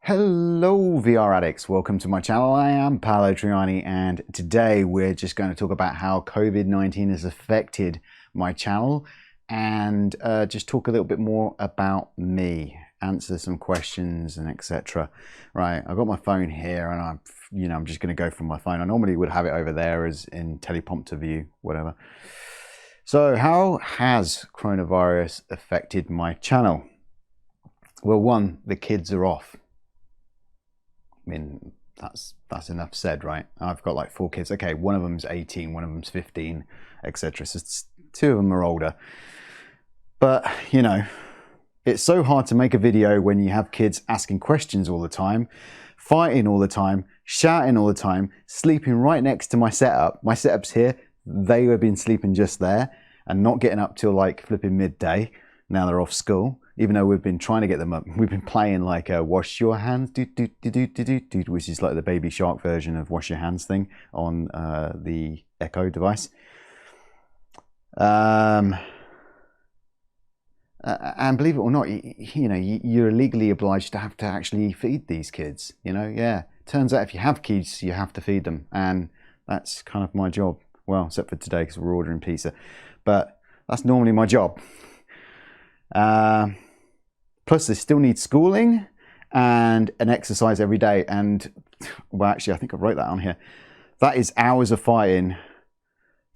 Hello VR addicts, welcome to my channel. I am Paolo Trianni and today we're just going to talk about how COVID-19 has affected my channel and just talk a little bit more about me, answer some questions and etc. Right, I've got my phone here and I'm just going to go from my phone. I normally would have it over there as in teleprompter view, whatever. So how has coronavirus affected my channel? Well, one, the kids are off. I mean, that's enough said, right? I've got like 4 kids. Okay, one of them's 18, one of them's 15, etc. So 2 of them are older. But, you know, it's so hard to make a video when you have kids asking questions all the time, fighting all the time, shouting all the time, sleeping right next to my setup. My setup's here. They have been sleeping just there and not getting up till like flipping midday. Now they're off school. Even though we've been trying to get them up, we've been playing like a wash your hands, which is like the Baby Shark version of wash your hands thing on the Echo device. And believe it or not, you're legally obliged to have to actually feed these kids. Yeah. Turns out if you have kids, you have to feed them, and that's kind of my job. Well, except for today because we're ordering pizza, but that's normally my job. Plus they still need schooling and an exercise every day. And well, actually, I think I wrote that on here. That is hours of fighting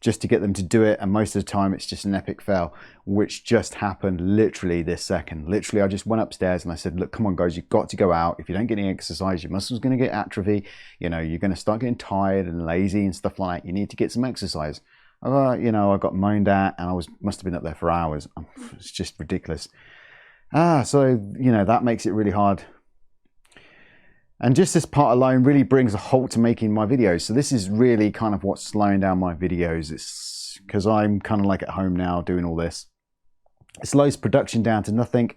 just to get them to do it. And most of the time it's just an epic fail, which just happened literally this second. Literally, I just went upstairs and I said, look, come on guys, you've got to go out. If you don't get any exercise, your muscles are going to get atrophy. You're going to start getting tired and lazy and stuff like that. You need to get some exercise. I got moaned at and must have been up there for hours. It's just ridiculous. So, that makes it really hard. And just this part alone really brings a halt to making my videos. So this is really kind of what's slowing down my videos. It's because I'm kind of like at home now doing all this. It slows production down to nothing.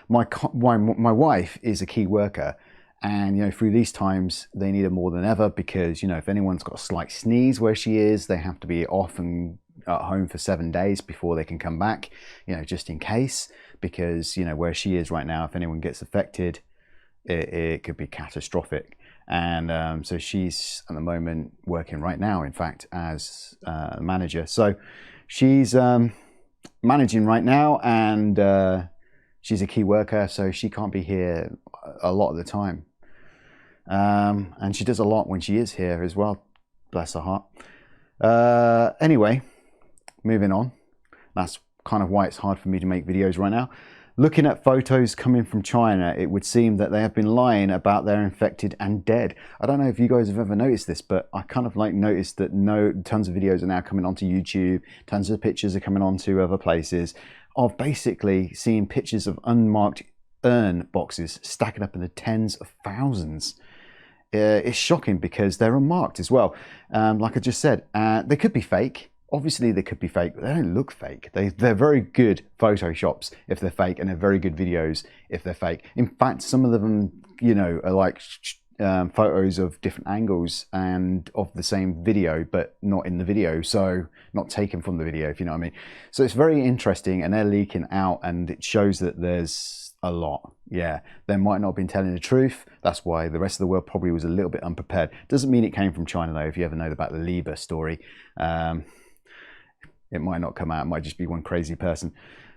My wife is a key worker. And, through these times, they need her more than ever because, if anyone's got a slight sneeze where she is, they have to be off and at home for 7 days before they can come back, just in case, because, where she is right now, if anyone gets affected, it could be catastrophic. And so she's at the moment working right now, in fact, as a manager. So she's managing right now and she's a key worker, so she can't be here a lot of the time. And she does a lot when she is here as well, bless her heart. Anyway, moving on. That's kind of why it's hard for me to make videos right now. Looking at photos coming from China, it would seem that they have been lying about they're infected and dead. I don't know if you guys have ever noticed this, but I kind of noticed that tons of videos are now coming onto YouTube, tons of pictures are coming onto other places of basically seeing pictures of unmarked urn boxes stacking up in the tens of thousands. It's shocking because they're unmarked as well. Like I just said, they could be fake. Obviously they could be fake, but they don't look fake. They're very good photoshops if they're fake, and they're very good videos if they're fake. In fact, some of them, are like photos of different angles and of the same video, but not in the video, so not taken from the video, if you know what I mean. So it's very interesting, and they're leaking out, and it shows that there's a lot. Yeah, they might not have been telling the truth. That's why the rest of the world probably was a little bit unprepared. Doesn't mean it came from China though. If you ever know about the Lieber story, it might not come out. It might just be one crazy person.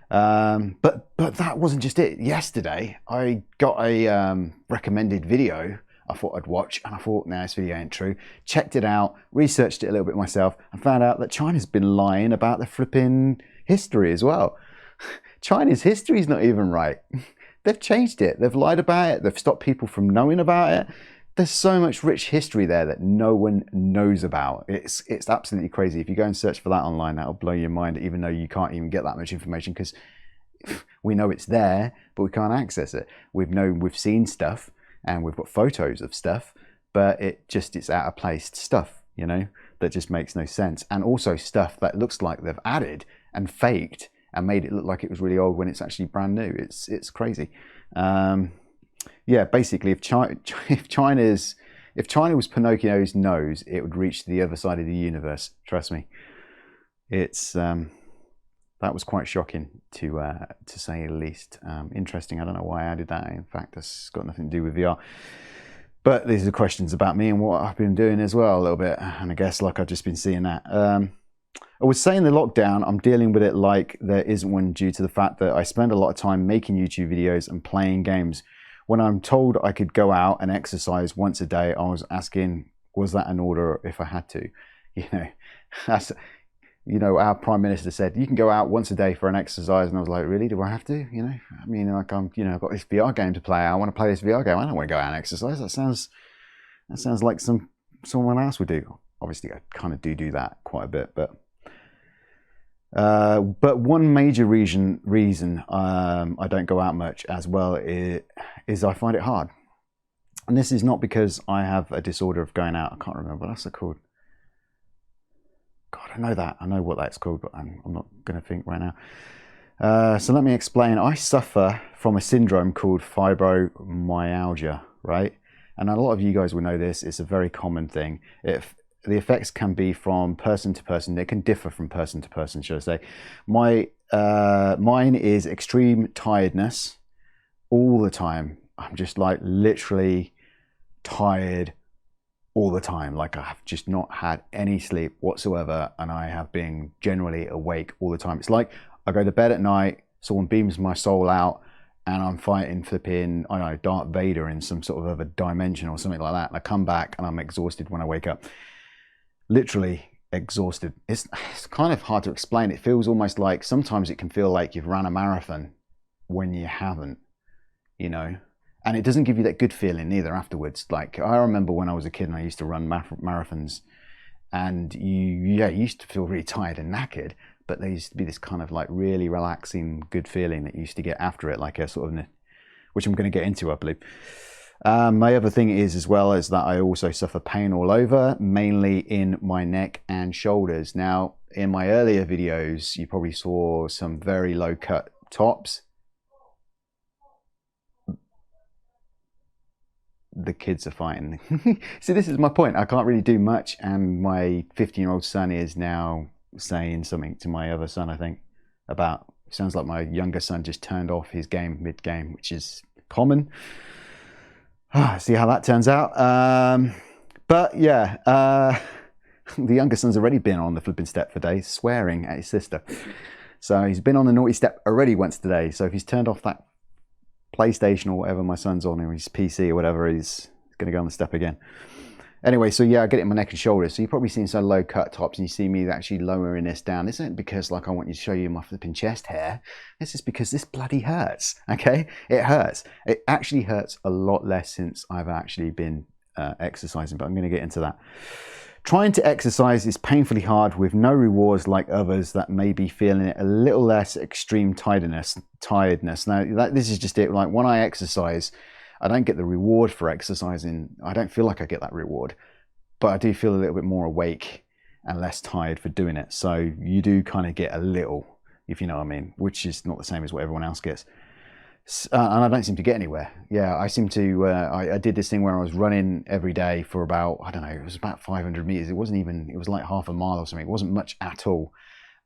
But that wasn't just it. Yesterday, I got a recommended video I thought I'd watch, and I thought, nah, this video ain't true. Checked it out, researched it a little bit myself, and found out that China's been lying about the flipping history as well. China's history is not even right. They've changed it. They've lied about it. They've stopped people from knowing about it. There's so much rich history there that no one knows about. It's absolutely crazy. If you go and search for that online, that'll blow your mind, even though you can't even get that much information because we know it's there, but we can't access it. We've seen stuff and we've got photos of stuff, but it's out of place stuff, that just makes no sense. And also stuff that looks like they've added and faked and made it look like it was really old when it's actually brand new. It's crazy. Yeah, basically, if China was Pinocchio's nose, it would reach the other side of the universe. Trust me. It's that was quite shocking to say the least. Interesting. I don't know why I added that. In fact, that's got nothing to do with VR. But these are questions about me and what I've been doing as well a little bit. And I guess like I've just been seeing that. I was saying the lockdown, I'm dealing with it like there isn't one due to the fact that I spend a lot of time making YouTube videos and playing games. When I'm told I could go out and exercise once a day, I was asking, was that an order if I had to? That's, our Prime Minister said, you can go out once a day for an exercise. And I was like, really, do I have to? I mean, like I've got this VR game to play. I want to play this VR game. I don't want to go out and exercise. That sounds like someone else would do. Obviously, I kind of do that quite a bit, but one major reason I don't go out much as well is I find it hard. And this is not because I have a disorder of going out. I can't remember what that's called. God, I know that. I know what that's called, but I'm not going to think right now. So let me explain. I suffer from a syndrome called fibromyalgia, right? And a lot of you guys will know this. It's a very common thing. The effects can be from person to person. They can differ from person to person, should I say. Mine is extreme tiredness all the time. I'm just like literally tired all the time. Like I have just not had any sleep whatsoever, and I have been generally awake all the time. It's like I go to bed at night, someone beams my soul out, and I'm fighting flipping, I don't know, Darth Vader in some sort of other dimension or something like that. And I come back and I'm exhausted when I wake up. Literally exhausted. It's kind of hard to explain. It feels almost like, sometimes it can feel like you've run a marathon when you haven't, and it doesn't give you that good feeling either afterwards. Like I remember when I was a kid and I used to run marathons, and you used to feel really tired and knackered, but there used to be this kind of like really relaxing good feeling that you used to get after it, like a sort of, which I'm going to get into, I believe. My other thing is as well is that I also suffer pain all over, mainly in my neck and shoulders. Now, in my earlier videos, you probably saw some very low cut tops. The kids are fighting. See, this is my point. I can't really do much, and my 15-year-old son is now saying something to my other son, I think, about, sounds like my younger son just turned off his game mid-game, which is common. See how that turns out. But yeah, the younger son's already been on the flipping step for days, swearing at his sister. So he's been on the naughty step already once today. So if he's turned off that PlayStation or whatever my son's on, or his PC or whatever, he's going to go on the step again. Anyway, so yeah, I get it in my neck and shoulders. So you've probably seen some low cut tops, and you see me actually lowering this down. This isn't because like I want you to show you my flipping chest hair. This is because this bloody hurts, okay? It hurts. It actually hurts a lot less since I've actually been exercising, but I'm going to get into that. Trying to exercise is painfully hard with no rewards like others that may be feeling it a little less extreme tiredness. Now, this is just it. Like when I exercise, I don't get the reward for exercising. I don't feel like I get that reward, but I do feel a little bit more awake and less tired for doing it. So you do kind of get a little, if you know what I mean, which is not the same as what everyone else gets. And I don't seem to get anywhere. Yeah, I seem to, I did this thing where I was running every day for about, I don't know, it was about 500 meters. It wasn't even, it was like half a mile or something. It wasn't much at all.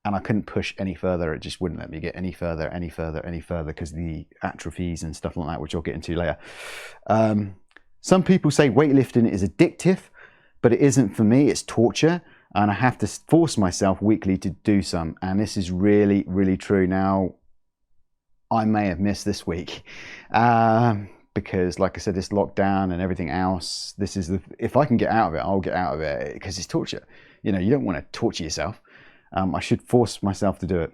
And I couldn't push any further. It just wouldn't let me get any further because the atrophies and stuff like that, which I'll get into later. Some people say weightlifting is addictive, but it isn't for me. It's torture. And I have to force myself weekly to do some. And this is really, really true. Now, I may have missed this week because, like I said, this lockdown and everything else, this is if I can get out of it, I'll get out of it because it's torture. You don't want to torture yourself. I should force myself to do it.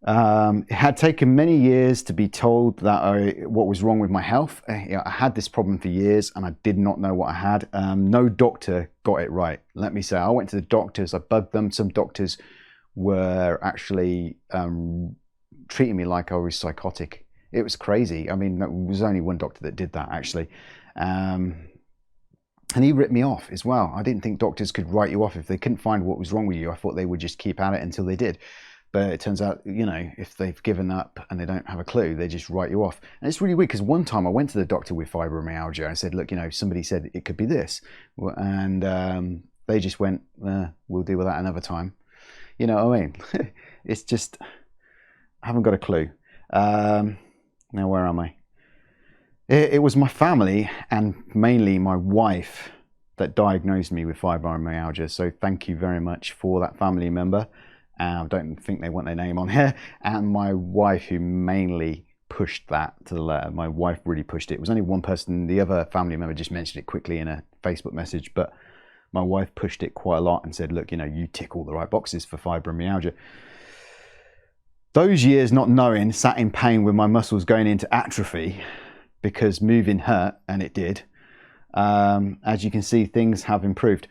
It had taken many years to be told that what was wrong with my health. I had this problem for years and I did not know what I had. No doctor got it right. Let me say, I went to the doctors, I bugged them. Some doctors were actually treating me like I was psychotic. It was crazy. I mean, there was only one doctor that did that actually. And he ripped me off as well. I didn't think doctors could write you off if they couldn't find what was wrong with you. I thought they would just keep at it until they did. But it turns out, if they've given up and they don't have a clue, they just write you off. And it's really weird because one time I went to the doctor with fibromyalgia. I said, look, somebody said it could be this. And they just went, we'll deal with that another time. You know what I mean? It's just, I haven't got a clue. Now, where am I? It was my family and mainly my wife that diagnosed me with fibromyalgia. So thank you very much for that family member. I don't think they want their name on here. And my wife, who mainly pushed that to the letter. My wife really pushed it. It was only one person. The other family member just mentioned it quickly in a Facebook message, but my wife pushed it quite a lot and said, look, you know, you tick all the right boxes for fibromyalgia. Those years not knowing, sat in pain with my muscles going into atrophy because moving hurt, and it did. As you can see, things have improved.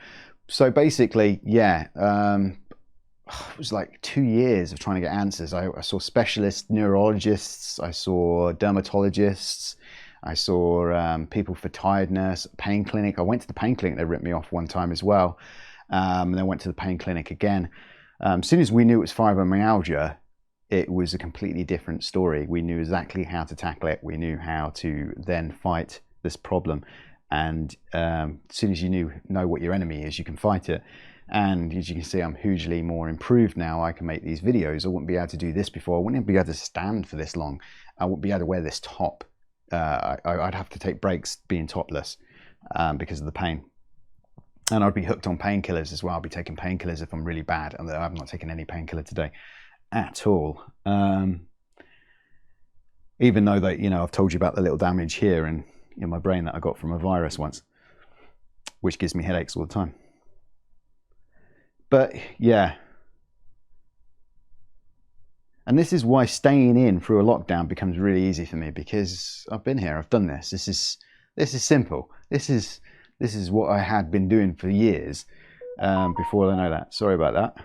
So basically, yeah, it was like 2 years of trying to get answers. I saw specialist neurologists, I saw dermatologists, I saw people for tiredness, pain clinic. I went to the pain clinic, they ripped me off one time as well. And then went to the pain clinic again. As soon as we knew it was fibromyalgia, it was a completely different story. We knew exactly how to tackle it. We knew how to then fight this problem. And as soon as you know what your enemy is, you can fight it. And as you can see, I'm hugely more improved now. I can make these videos. I wouldn't be able to do this before. I wouldn't be able to stand for this long. I wouldn't be able to wear this top. I'd have to take breaks being topless because of the pain. And I'd be hooked on painkillers as well. I'll be taking painkillers if I'm really bad. And I'm not taking any painkiller today at all. Even though that, you know, I've told you about the little damage here in my brain that I got from a virus once, which gives me headaches all the time. But yeah, and this is why staying in through a lockdown becomes really easy for me, because I've been here, I've done this. This is simple. This is what I had been doing for years before I know that. Sorry about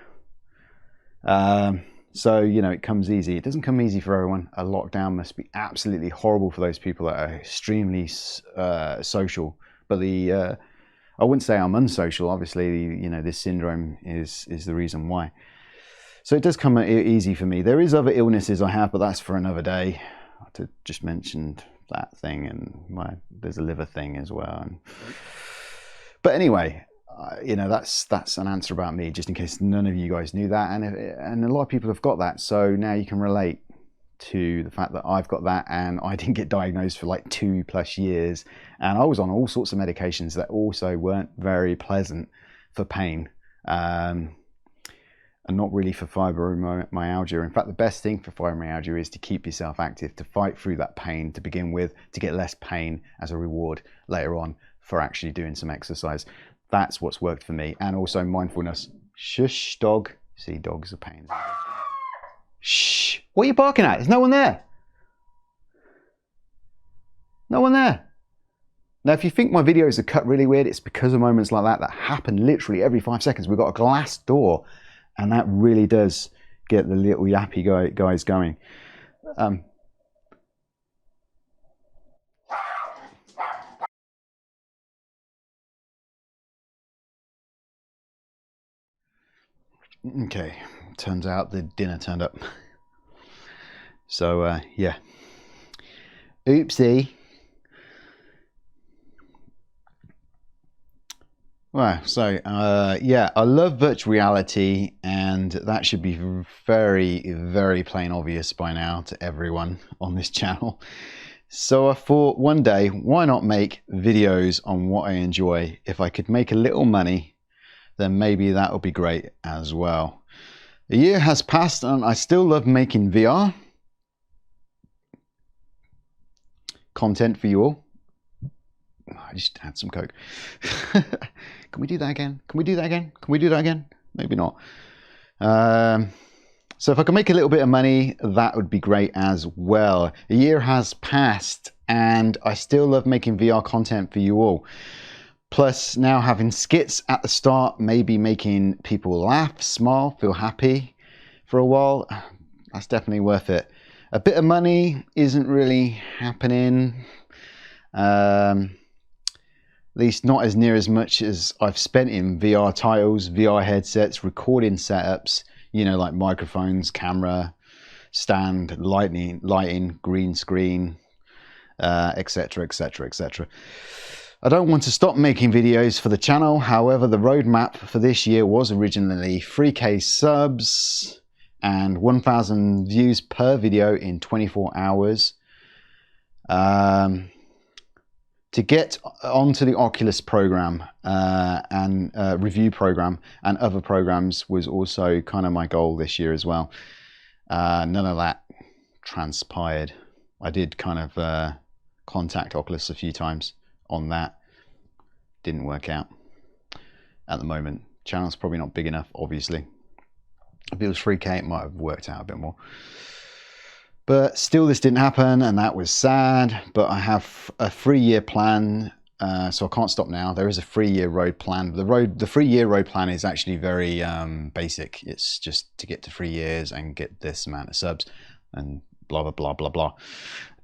that. So, you know, it comes easy. It doesn't come easy for everyone. A lockdown must be absolutely horrible for those people that are extremely social. But I wouldn't say I'm unsocial. Obviously, you know, this syndrome is the reason why. So it does come easy for me. There is other illnesses I have, but that's for another day. I just mentioned that thing, and there's a liver thing as well. But anyway, you know, that's an answer about me, just in case none of you guys knew that, and a lot of people have got that. So now you can relate to the fact that I've got that, and I didn't get diagnosed for like 2+ years, and I was on all sorts of medications that also weren't very pleasant for pain, and not really for fibromyalgia. In fact, the best thing for fibromyalgia is to keep yourself active, to fight through that pain to begin with, to get less pain as a reward later on for actually doing some exercise. That's what's worked for me. And also mindfulness. Shush, dog. See, dogs are pains. Shh. What are you barking at? There's no one there. No one there. Now, if you think my videos are cut really weird, it's because of moments like that happen literally every 5 seconds. We've got a glass door, and that really does get the little yappy guys going. Okay, turns out the dinner turned up. So, yeah. Oopsie. Well, so, yeah, I love virtual reality, and that should be very, very plain obvious by now to everyone on this channel. So I thought one day, why not make videos on what I enjoy? If I could make a little money, then maybe that would be great as well. A year has passed and I still love making VR content for you all. I just had some Coke. Can we do that again? Can we do that again? Can we do that again? Maybe not. So if I can make a little bit of money, that would be great as well. A year has passed and I still love making VR content for you all. Plus now having skits at the start, maybe making people laugh, smile, feel happy for a while. That's definitely worth it. A bit of money isn't really happening. At least not as near as much as I've spent in VR titles, VR headsets, recording setups, you know, like microphones, camera, stand, lighting, green screen, etc, etc, etc. I don't want to stop making videos for the channel. However, the roadmap for this year was originally 3K subs and 1,000 views per video in 24 hours. To get onto the Oculus program and review program and other programs was also kind of my goal this year as well. None of that transpired. I did kind of contact Oculus a few times on that. Didn't work out at the moment. Channel's probably not big enough, obviously. If it was 3K, it might have worked out a bit more. But still, this didn't happen, and that was sad. But I have a 3-year plan, so I can't stop now. There is a 3-year road plan. The 3-year road plan is actually very basic. It's just to get to 3 years and get this amount of subs and blah, blah, blah, blah, blah.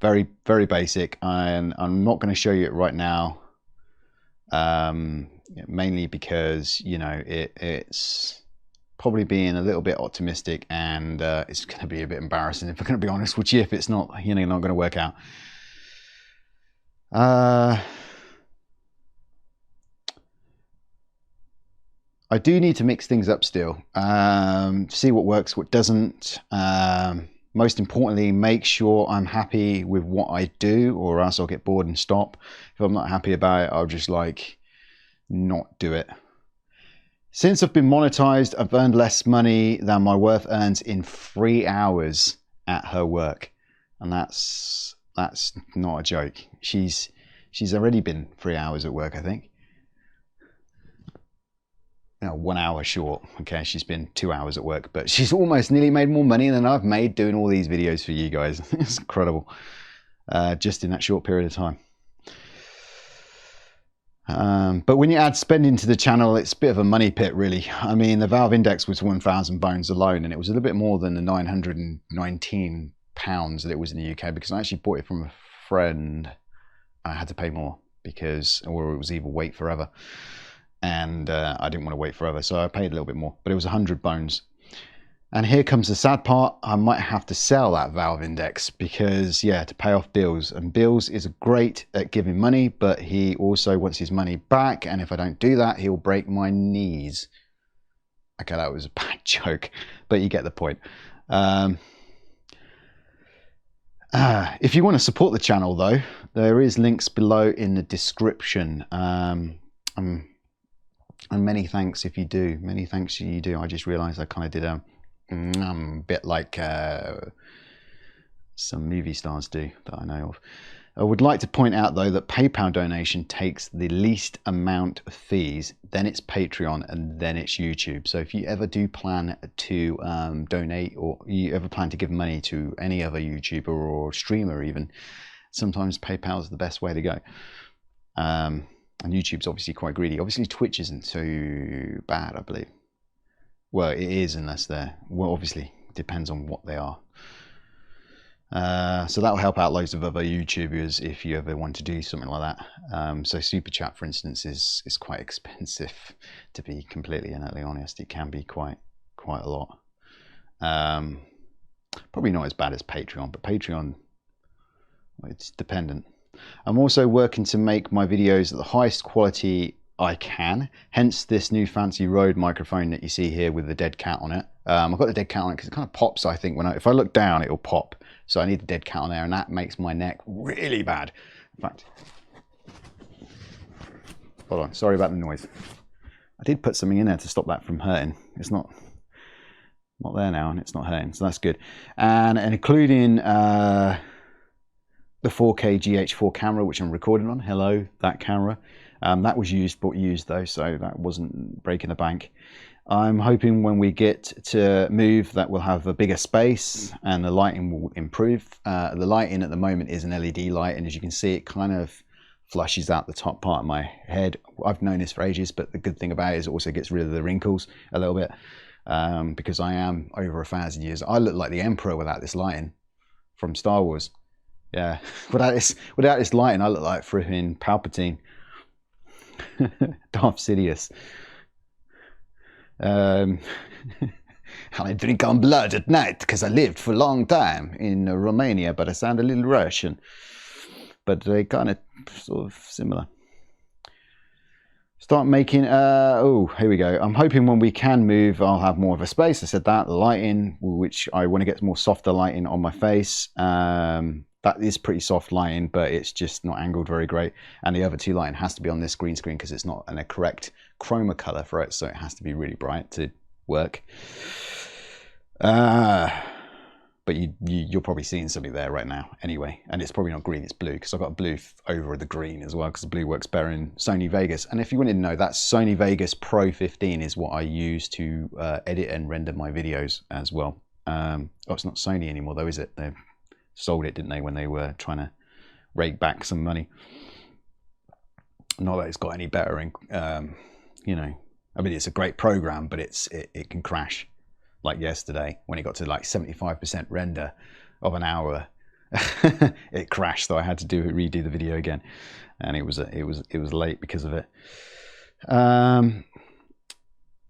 Very, very basic. And I'm not going to show you it right now, mainly because, you know, it's probably being a little bit optimistic, and it's going to be a bit embarrassing, if I'm going to be honest with you, if it's not, you know, not going to work out. I do need to mix things up still, see what works, what doesn't. Most importantly, make sure I'm happy with what I do, or else I'll get bored and stop. If I'm not happy about it, I'll just like not do it. Since I've been monetized, I've earned less money than my worth earns in 3 hours at her work. And that's not a joke. She's already been 3 hours at work, I think. No, 1 hour short. Okay, she's been 2 hours at work, but she's almost nearly made more money than I've made doing all these videos for you guys. It's incredible. Just in that short period of time. But when you add spending to the channel, it's a bit of a money pit, really. I mean, the Valve Index was 1,000 bones alone, and it was a little bit more than the £919 that it was in the UK, because I actually bought it from a friend. I had to pay more because, or it was either wait forever, and I didn't want to wait forever, so I paid a little bit more, but it was 100 bones. And here comes the sad part. I might have to sell that Valve Index because, yeah, to pay off Bills. And Bills is great at giving money, but he also wants his money back. And if I don't do that, he'll break my knees. Okay, that was a bad joke, but you get the point. If you want to support the channel, though, there is links below in the description. And many thanks if you do. Many thanks if you do. I just realized I kind of did a bit like some movie stars do that I know of. I would like to point out, though, that PayPal donation takes the least amount of fees, then it's Patreon, and then it's YouTube. So if you ever do plan to donate, or you ever plan to give money to any other YouTuber or streamer even, sometimes PayPal is the best way to go. And YouTube's obviously quite greedy. Obviously Twitch isn't too bad, I believe. Well, it is, unless they're, well, obviously it depends on what they are. So that will help out loads of other YouTubers if you ever want to do something like that. So Super Chat, for instance, is quite expensive, to be completely and utterly honest. It can be quite a lot. Probably not as bad as Patreon, but Patreon, it's dependent. I'm also working to make my videos at the highest quality I can, hence this new fancy Rode microphone that you see here with the dead cat on it. I've got the dead cat on it because it kind of pops, I think, if I look down it'll pop, so I need the dead cat on there, and that makes my neck really bad. In fact, hold on, sorry about the noise. I did put something in there to stop that from hurting. It's not there now, and it's not hurting, so that's good. And including the 4K GH4 camera, which I'm recording on. Hello, that camera. That was used though, so that wasn't breaking the bank. I'm hoping when we get to move that we'll have a bigger space and the lighting will improve. The lighting at the moment is an LED light, and as you can see, it kind of flushes out the top part of my head. I've known this for ages, but the good thing about it is it also gets rid of the wrinkles a little bit, because I am over 1,000 years. I look like the Emperor without this lighting from Star Wars. Yeah, without this lighting, I look like freaking Palpatine. Darth Sidious. And I drink on blood at night because I lived for a long time in Romania, but I sound a little Russian. But they kind of sort of similar. Start making, oh, here we go. I'm hoping when we can move, I'll have more of a space. I said that, the lighting, which I want to get more softer lighting on my face. That is pretty soft lighting, but it's just not angled very great. And the other two lighting has to be on this green screen because it's not in a correct chroma color for it. So it has to be really bright to work. But you're probably seeing something there right now anyway, and it's probably not green, it's blue, because I've got blue over the green as well, because the blue works better in Sony Vegas. And if you wanted to know, that Sony Vegas Pro 15 is what I use to edit and render my videos as well. Oh, it's not Sony anymore though, is it? They sold it, didn't they, when they were trying to rake back some money. Not that it's got any better, you know, I mean, it's a great program, but it can crash. Like yesterday, when it got to like 75% render of an hour, it crashed. So I had to redo the video again, and it was late because of it. I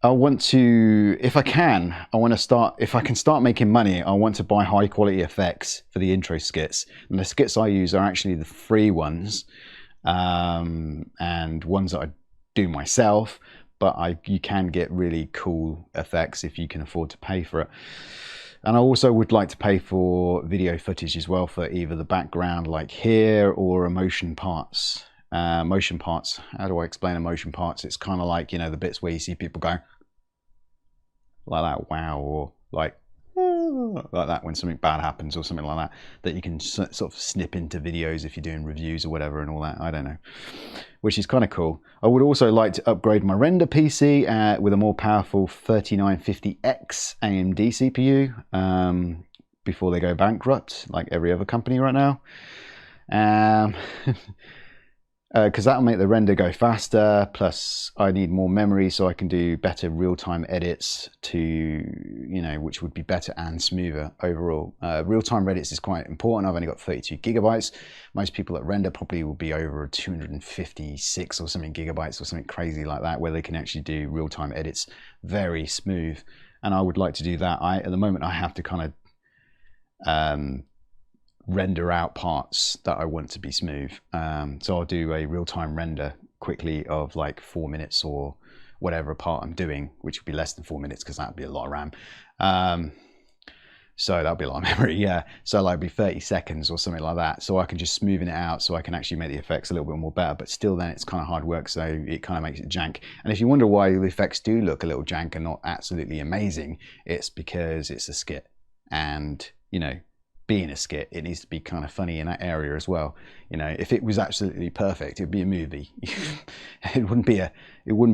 want to, if I can start making money. I want to buy high quality effects for the intro skits, and the skits I use are actually the free ones, and ones that I do myself. But you can get really cool effects if you can afford to pay for it. And I also would like to pay for video footage as well, for either the background like here or emotion parts. Motion parts, how do I explain emotion parts? It's kind of like, you know, the bits where you see people go like that, wow, or like that when something bad happens or something like that, that you can sort of snip into videos if you're doing reviews or whatever and all that. I don't know, which is kind of cool. I would also like to upgrade my render PC with a more powerful 3950X AMD CPU before they go bankrupt, like every other company right now. Because that'll make the render go faster, plus I need more memory so I can do better real-time edits to, you know, which would be better and smoother overall. Real-time edits is quite important. I've only got 32 gigabytes. Most people that render probably will be over 256 or something gigabytes or something crazy like that, where they can actually do real-time edits very smooth. And I would like to do that. At the moment I have to kind of render out parts that I want to be smooth. So I'll do a real-time render quickly of like 4 minutes or whatever part I'm doing, which would be less than 4 minutes because that'd be a lot of RAM. So that'll be a lot of memory, yeah. So like be 30 seconds or something like that. So I can just smoothen it out so I can actually make the effects a little bit more better, but still then it's kind of hard work, so it kind of makes it jank. And if you wonder why the effects do look a little jank and not absolutely amazing, it's because it's a skit. And, you know, being a skit, it needs to be kind of funny in that area as well. You know, if it was absolutely perfect, it'd be a movie. it wouldn't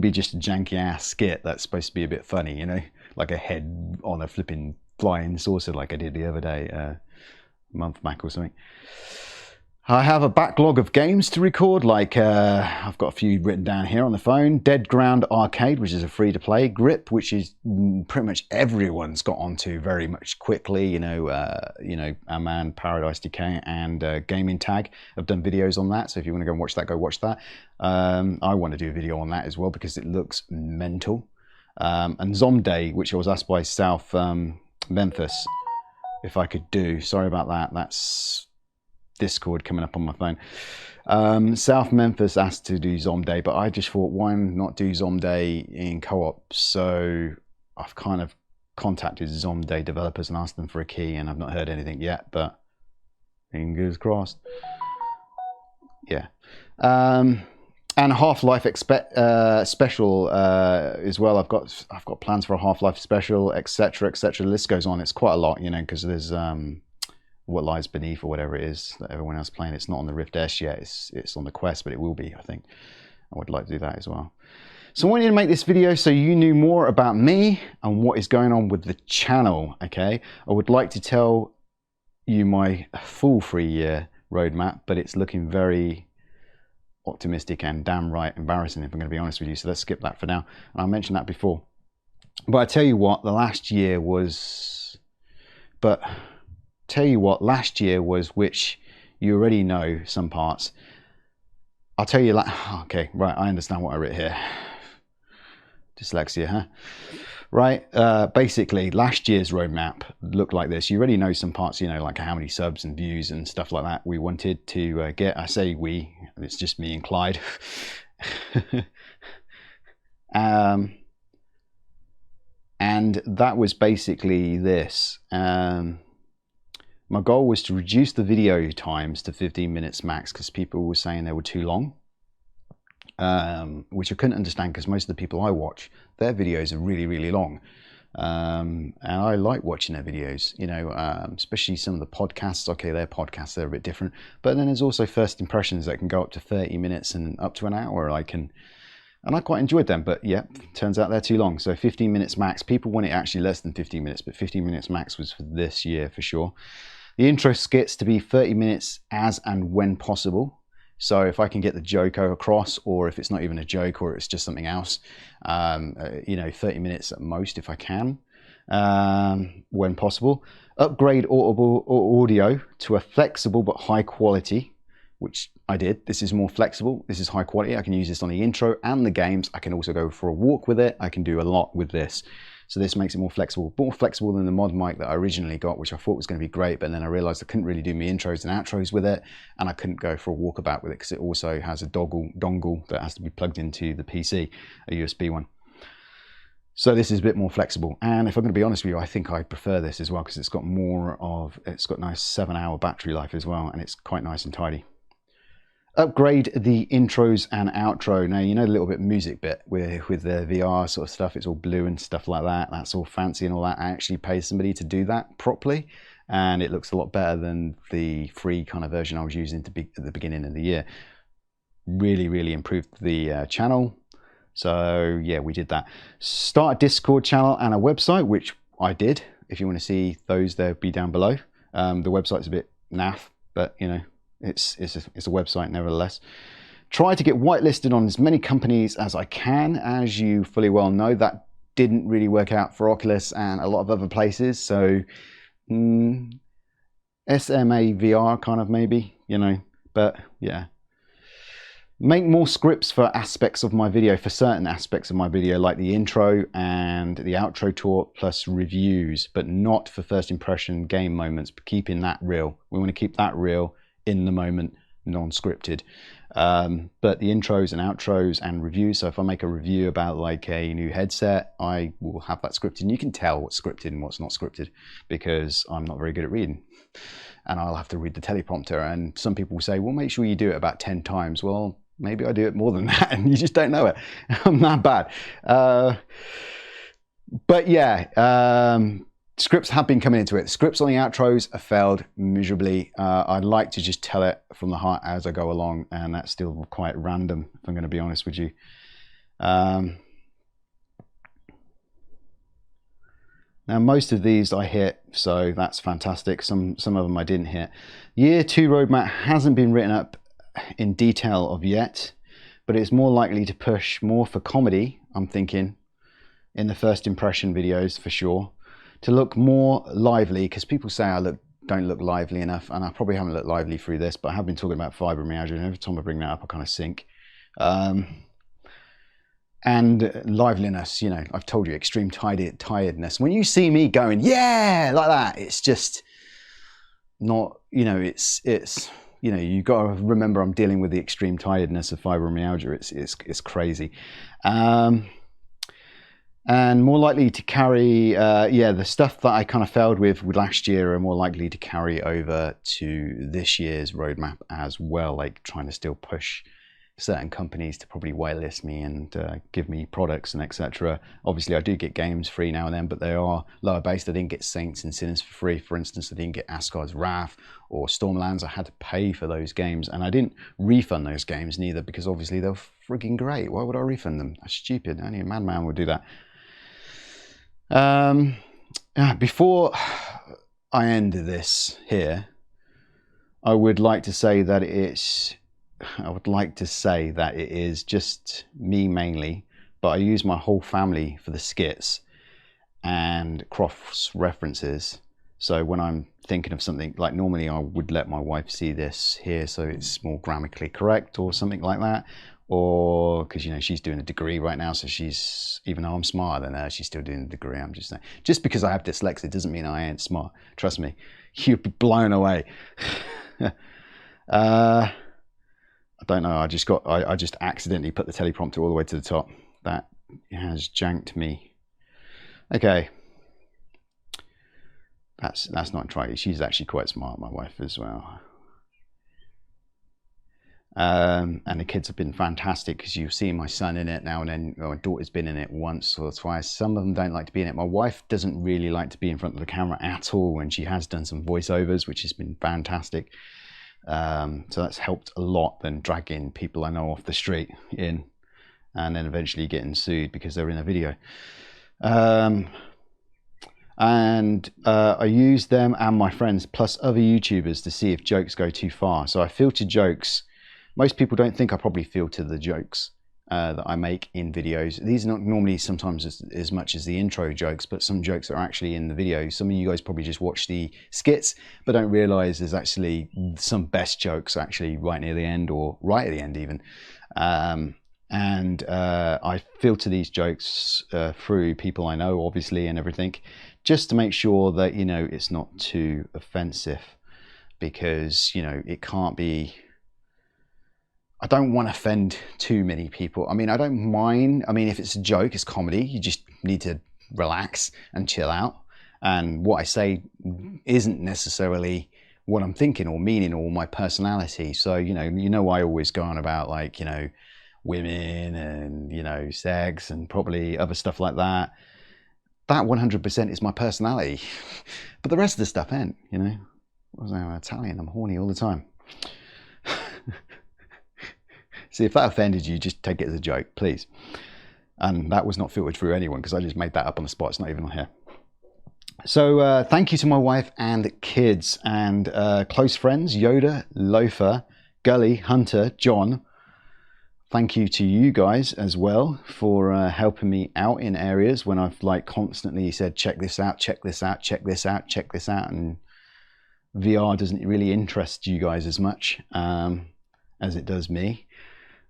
be just a janky ass skit that's supposed to be a bit funny, you know, like a head on a flipping flying saucer like I did the other day, a month back or something. I have a backlog of games to record, like I've got a few written down here on the phone. Dead Ground Arcade, which is a free-to-play. Grip, which is pretty much everyone's got onto very much quickly. You know, our man Paradise Decay and Gaming Tag have done videos on that. So if you want to go and watch that, go watch that. I want to do a video on that as well because it looks mental. And Zomday, which I was asked by South Memphis if I could do. Sorry about that. That's Discord coming up on my phone. South Memphis asked to do Zomday, but I just thought, why not do Zomday in co-op? So I've kind of contacted Zomday developers and asked them for a key, and I've not heard anything yet, but fingers crossed. Yeah. And Half-Life special as well. I've got plans for a Half-Life special, etc., etc. The list goes on. It's quite a lot, you know, because there's What Lies Beneath or whatever it is that everyone else playing. It's not on the Rift S yet. It's on the Quest, but it will be, I think. I would like to do that as well. So I wanted to make this video so you knew more about me and what is going on with the channel, okay? I would like to tell you my full 3-year roadmap, but it's looking very optimistic and damn right embarrassing, if I'm going to be honest with you. So let's skip that for now. And I mentioned that before. But I tell you what, last year was, which you already know some parts. I'll tell you, okay, right, I understand what I wrote here. Dyslexia, huh? Right, basically, last year's roadmap looked like this. You already know some parts, you know, like how many subs and views and stuff like that we wanted to get. I say we, it's just me and Clyde. And that was basically this. My goal was to reduce the video times to 15 minutes max because people were saying they were too long, which I couldn't understand because most of the people I watch, their videos are really, really long. And I like watching their videos, you know, especially some of the podcasts. Okay, their podcasts, they're a bit different. But then there's also first impressions that can go up to 30 minutes and up to an hour. And I quite enjoyed them, but yeah, turns out they're too long. So 15 minutes max. People want it actually less than 15 minutes, but 15 minutes max was for this year for sure. The intro skits to be 30 minutes as and when possible. So if I can get the joke across, or if it's not even a joke or it's just something else, you know, 30 minutes at most if I can, when possible. Upgrade audio to a flexible but high quality, which I did. This is more flexible. This is high quality. I can use this on the intro and the games. I can also go for a walk with it. I can do a lot with this. So this makes it more flexible than the mod mic that I originally got, which I thought was going to be great, but then I realized I couldn't really do my intros and outros with it, and I couldn't go for a walkabout with it because it also has a dongle that has to be plugged into the PC, a USB one. So this is a bit more flexible, and if I'm going to be honest with you, I think I prefer this as well because it's got nice 7-hour battery life as well, and it's quite nice and tidy. Upgrade the intros and outro. Now, you know, the little bit music bit with the VR sort of stuff, it's all blue and stuff like that. That's all fancy and all that. I actually paid somebody to do that properly, and it looks a lot better than the free kind of version I was using at the beginning of the year. Really, really improved the channel. So yeah, we did that. Start a Discord channel and a website, which I did. If you want to see those, they'll be down below. The website's a bit naff, but you know, it's a website nevertheless. Try to get whitelisted on as many companies as I can. As you fully well know, that didn't really work out for Oculus and a lot of other places. So SMA VR kind of maybe, you know, but yeah. Make more scripts for aspects of my video, for certain aspects of my video, like the intro and the outro talk plus reviews, but not for first impression game moments, but keeping that real. We want to keep that real, in the moment, non-scripted. But the intros and outros and reviews, so if I make a review about like a new headset, I will have that scripted, and you can tell what's scripted and what's not scripted because I'm not very good at reading, and I'll have to read the teleprompter. And some people say, well, make sure you do it about 10 times. Well, maybe I do it more than that and you just don't know it. I'm that bad. But yeah, scripts have been coming into it. Scripts on the outros have failed miserably. I'd like to just tell it from the heart as I go along, and that's still quite random, if I'm going to be honest with you. Now, most of these I hit, so that's fantastic. Some of them I didn't hit. Year 2 roadmap hasn't been written up in detail of yet, but it's more likely to push more for comedy, I'm thinking, in the first impression videos for sure. To look more lively, because people say I don't look lively enough, and I probably haven't looked lively through this, but I have been talking about fibromyalgia, and every time I bring that up I kind of sink. And liveliness, you know, I've told you, extreme tiredness. When you see me going, yeah, like that, it's just not, you know, it's you know, you got to remember I'm dealing with the extreme tiredness of fibromyalgia. It's crazy. And more likely to carry, yeah, the stuff that I kind of failed with last year are more likely to carry over to this year's roadmap as well, like trying to still push certain companies to probably whitelist me and give me products and etc. Obviously, I do get games free now and then, but they are lower based. I didn't get Saints and Sinners for free. For instance, I didn't get Asgard's Wrath or Stormlands. I had to pay for those games, and I didn't refund those games neither, because obviously they're frigging great. Why would I refund them? That's stupid. Only a madman would do that. Before I end this here, I would like to say that it is just me mainly, but I use my whole family for the skits and cross references. So when I'm thinking of something, like normally I would let my wife see this here so it's more grammatically correct or something like that. Or because, you know, she's doing a degree right now, so she's, even though I'm smarter than her, she's still doing a degree. I'm just saying, just because I have dyslexia doesn't mean I ain't smart. Trust me, you'd be blown away. I don't know. I just accidentally put the teleprompter all the way to the top. That has janked me. Okay. That's not Trianni. She's actually quite smart, my wife as well. And the kids have been fantastic, because you see my son in it now and then. My daughter's been in it once or twice. Some of them don't like to be in it. My wife doesn't really like to be in front of the camera at all, and she has done some voiceovers, which has been fantastic. So that's helped a lot than dragging people I know off the street in and then eventually getting sued because they're in a video. I use them and my friends plus other YouTubers to see if jokes go too far. So I filter jokes. Most people don't think I probably filter the jokes that I make in videos. These are not normally sometimes as much as the intro jokes, but some jokes are actually in the video. Some of you guys probably just watch the skits, but don't realize there's actually some best jokes actually right near the end, or right at the end even. I filter these jokes through people I know, obviously, and everything, just to make sure that, you know, it's not too offensive, because, you know, it can't be. I don't want to offend too many people. I mean, I don't mind. I mean, if it's a joke, it's comedy. You just need to relax and chill out. And what I say isn't necessarily what I'm thinking or meaning or my personality. So, you know, I always go on about, like, you know, women and, you know, sex and probably other stuff like that. That 100% is my personality. But the rest of the stuff ain't, you know. I'm Italian. I'm horny all the time. See, if that offended you, just take it as a joke, please. And that was not filtered through anyone, because I just made that up on the spot. It's not even on here. So thank you to my wife and kids and close friends, Yoda, Loafer, Gully, Hunter, John. Thank you to you guys as well for helping me out in areas when I've like constantly said, check this out, check this out, check this out, check this out. And VR doesn't really interest you guys as much as it does me.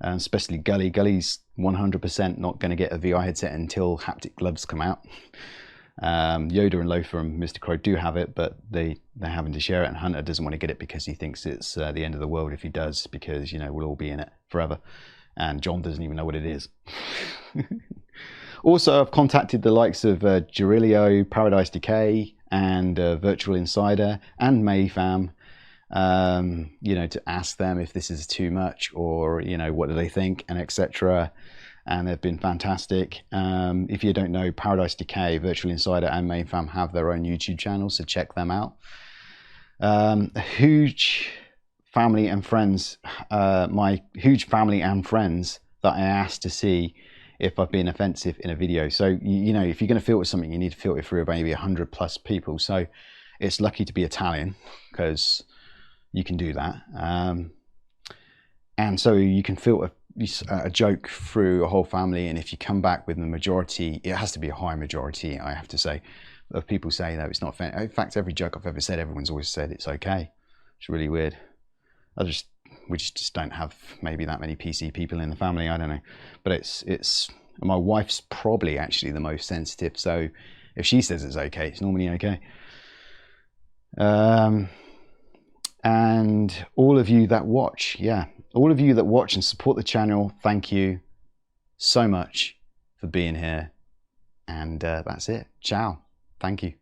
Especially Gully. Gully's 100% not going to get a VR headset until haptic gloves come out. Yoda and Loafer and Mr. Crow do have it, but they're having to share it, and Hunter doesn't want to get it because he thinks it's the end of the world if he does, because, you know, we'll all be in it forever. And John doesn't even know what it is. Also, I've contacted the likes of Gerilio, Paradise Decay, and Virtual Insider, and Mayfam, you know, to ask them if this is too much, or, you know, what do they think, and etc. And they've been fantastic. If you don't know, Paradise Decay, Virtual Insider, and Mayfam have their own YouTube channels, so check them out. A huge family and friends, my huge family and friends that I asked to see if I've been offensive in a video. So, you know, if you're going to filter something, you need to filter through maybe 100+ people. So it's lucky to be Italian, because you can do that. And so you can filter a joke through a whole family, and if you come back with the majority, it has to be a high majority, I have to say, of people say no, it's not offensive. In fact, every joke I've ever said, everyone's always said it's okay. It's really weird. We just don't have maybe that many PC people in the family, I don't know. But it's my wife's probably actually the most sensitive, so if she says it's okay, it's normally okay. And all of you that watch, all of you that watch and support the channel, thank you so much for being here. And that's it. Ciao. Thank you.